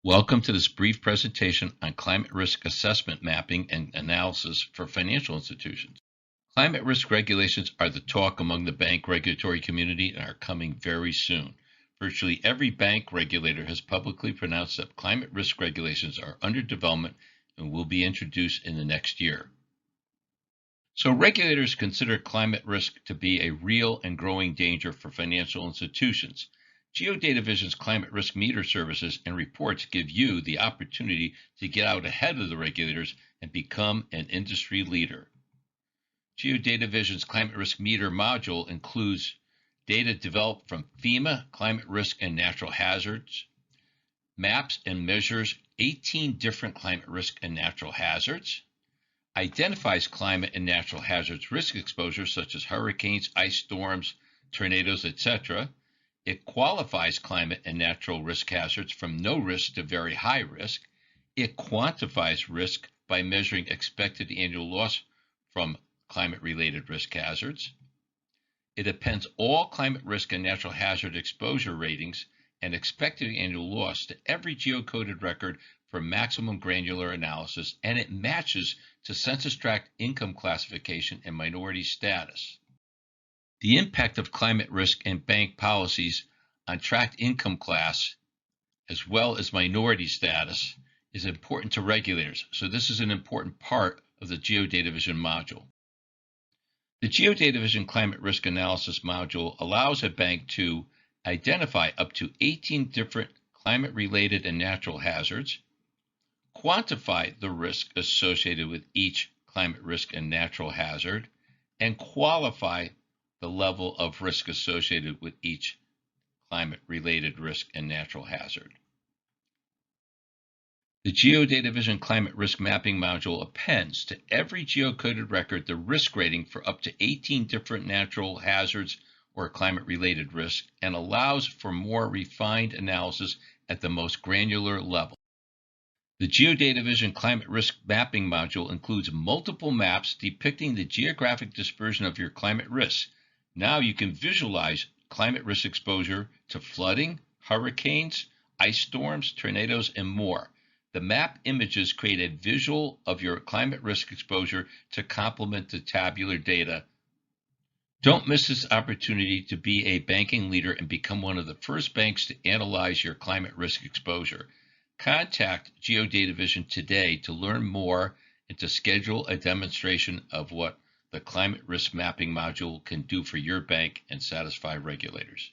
Welcome to this brief presentation on climate risk assessment mapping and analysis for financial institutions. Climate risk regulations are the talk among the bank regulatory community and are coming very soon. Virtually every bank regulator has publicly pronounced that climate risk regulations are under development and will be introduced in the next year. So regulators consider climate risk to be a real and growing danger for financial institutions. GeoDataVision's climate risk meter services and reports give you the opportunity to get out ahead of the regulators and become an industry leader. GeoDataVision's climate risk meter module includes data developed from FEMA, climate risk and natural hazards, maps and measures 18 different climate risk and natural hazards, identifies climate and natural hazards risk exposures such as hurricanes, ice storms, tornadoes, etc. It qualifies climate and natural risk hazards from no risk to very high risk. It quantifies risk by measuring expected annual loss from climate-related risk hazards. It appends all climate risk and natural hazard exposure ratings and expected annual loss to every geocoded record for maximum granular analysis, and it matches to census tract income classification and minority status. The impact of climate risk and bank policies on tract income class, as well as minority status, is important to regulators, so this is an important part of the GeoDataVision module. The GeoDataVision Climate Risk Analysis module allows a bank to identify up to 18 different climate-related and natural hazards, quantify the risk associated with each climate risk and natural hazard, and qualify the level of risk associated with each climate-related risk and natural hazard. The GeoDataVision Climate Risk Mapping module appends to every geocoded record the risk rating for up to 18 different natural hazards or climate-related risks and allows for more refined analysis at the most granular level. The GeoDataVision Climate Risk Mapping module includes multiple maps depicting the geographic dispersion of your climate risks. Now you can visualize climate risk exposure to flooding, hurricanes, ice storms, tornadoes, and more. The map images create a visual of your climate risk exposure to complement the tabular data. Don't miss this opportunity to be a banking leader and become one of the first banks to analyze your climate risk exposure. Contact GeoDataVision today to learn more and to schedule a demonstration of what the Climate Risk Mapping module can do for your bank and satisfy regulators.